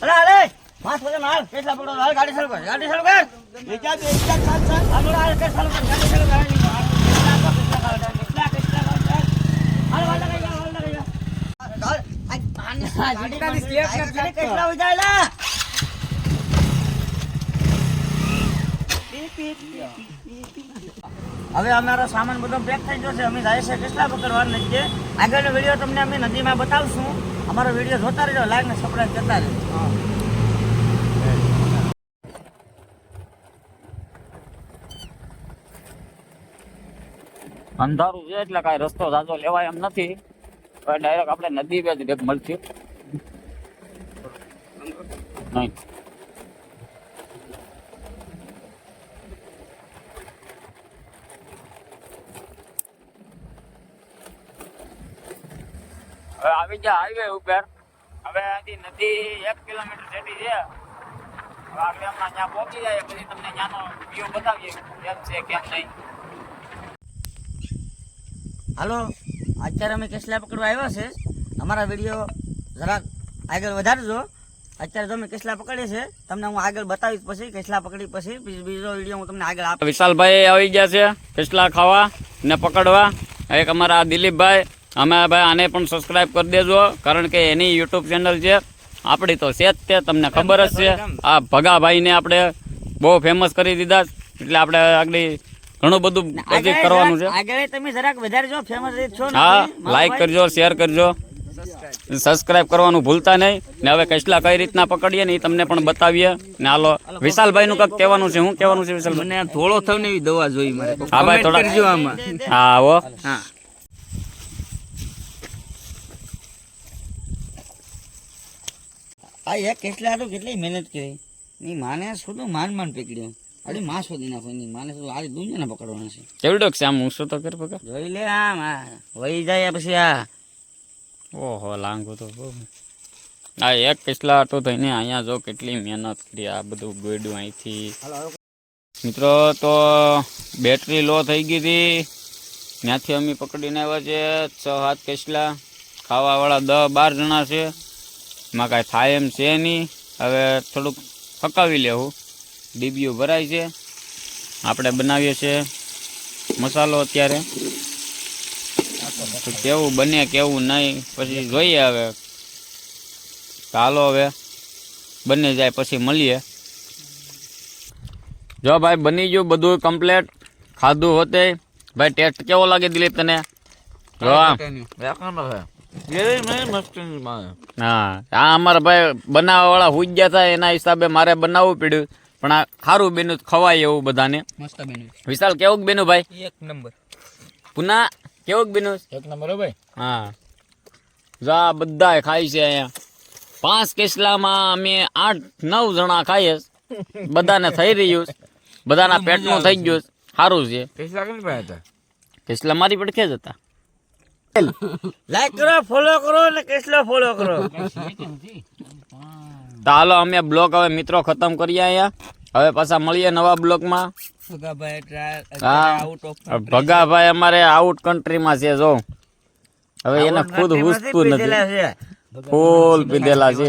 અરે અરે માસ વજન હાલ કેટલા પકડો હાલ ગાડી ચાલુ કર એકા ચાલ હાલ હાલ કે ચાલુ કર ગાડી ચાલુ કર હાલ વાળા ગઈ હાલ જીડીકાની સ્ટેપ કેટલા હો જાયલા હવે અમારો સામાન બધો પેક થઈ ગયો છે અમે જાય છે કેટલા પકડવા નથી આગળનો વિડીયો તમને અમે નદીમાં બતાવશું અમારો વિડીયો જોતા રહેજો લાઈક ને સબસ્ક્રાઇબ કરતા રહેજો અંધારું છે એટલે કાંઈ રસ્તો જાજો લેવાય એમ નથી ડાયરેક્ટ આપણે નદી બે જ મળશે નહીં હવે આવી ગયા હાઈવે ઉપર હવે આથી નદી 1 કિલોમીટર જેટલી છે હવે આપણે હમણાં ત્યાં પહોંચી જાય પછી તમને ત્યાંનો વ્યૂ બતાવીએ કેમ છે કેમ નહીં હાલો અત્યારે અમે કેસલા પકડવા આવ્યા છે અમારા વિડીયો જરાક આગળ વધારજો અત્યારે જો અમે કેસલા પકડીએ છે તમને હું આગળ બતાવીશ પછી કેસલા પકડી પછી બીજો વિડીયો હું તમને આગળ આપીશ વિશાલભાઈ આવી ગયા છે કેસલા ખાવા ને પકડવા એક અમારા દિલીપભાઈ અમે ભાઈ આને પણ સબસ્ક્રાઇબ કરી દેજો કારણ કે એની યુટ્યુબ ચેનલ છે આપણી તો છે જ તે તમને ખબર જ છે આ ભગાભાઈને આપણે બહુ ફેમસ કરી દીધા એટલે આપણે આગળ ઘણું બધું કરવાનું છે આગળ તમે જરાક વધારજો ફેમસ છો હા લાઈક કરજો શેર કરજો સબસ્ક્રાઇબ કરવાનું ભૂલતા નહીં ને હવે કેટલા કઈ રીતના પકડીએ ને એ તમને પણ બતાવીએ ને હાલો વિશાલભાઈ નું કંઈક કહેવાનું છે શું કહેવાનું છે વિશાલ મને થોડો થઈને એવી દવા જોઈ મારે હા ભાઈ થોડા કરજો આમાં હા આવો હા આ એક કેટલા તો કેટલી મહેનત કરી ની માને શું માન પકડ્યો અરે માં શોધી નાખો ની માને શું આ દુનિયાને પકડવાના છે કેવડોક છે આમ ઊંચો તો કર પકડ જોઈ લે આમ વહી જાય પછી આ ઓહો લાંગો તો બહુ આ એક કેટલા તો થઈને અહીંયા જો કેટલી મહેનત કરી આ બધું ગોડ્યું અહીંથી મિત્રો તો બેટરી લો થઈ ગઈ હતી ત્યાંથી અમે પકડીને આવ્યા છે 6-7 કેસલા ખાવાવાળા 10-12 જણા છે એમાં કાંઈ થાય એમ છે નહીં હવે થોડુંક પકાવી લેવું ડીબીયું ભરાય છે આપણે બનાવીએ છીએ મસાલો અત્યારે તો કેવું બને કેવું નહીં પછી જોઈએ હવે ચાલો હવે બની જાય પછી મળીએ જો ભાઈ બની ગયું બધું કમ્પ્લેટ ખાધું હોતે ભાઈ ટેસ્ટ કેવો લાગે દિલીપ તને જો હા આ અમારા ભાઈ બનાવવા વાળા હુઈ ગયા હતા એના હિસાબે મારે બનાવવું પડ્યું પણ આ સારું બેનું ખવાય એવું બધાને મસ્ત બેનું વિશાલ કેવું બેનું ભાઈ 1 નંબર પુના કેવું બેનું 1 નંબર હો ભાઈ હા જો આ બધા ખાય છે અહીંયા 5 કેસલામાં અમે 8-9 જણા ખાઈએ બધાને થઈ રહ્યું બધાના પેટનું થઈ ગયું સારું છે કેસલા કેમ ભાઈ હતા કેસલા મારી પડખે જ હતા લાઈક કરો ફોલો કરો અને કેસલો ફોલો કરો તો હાલો અમે બ્લોગ હવે મિત્રો ખતમ કરીએ અહીંયા હવે પાછા મળીએ નવા બ્લોગમાં ભગાભાઈ અમારે આઉટ કન્ટ્રીમાં છે જો હવે એને ખુદ હુસતું નથી ફૂલ પીધેલા છે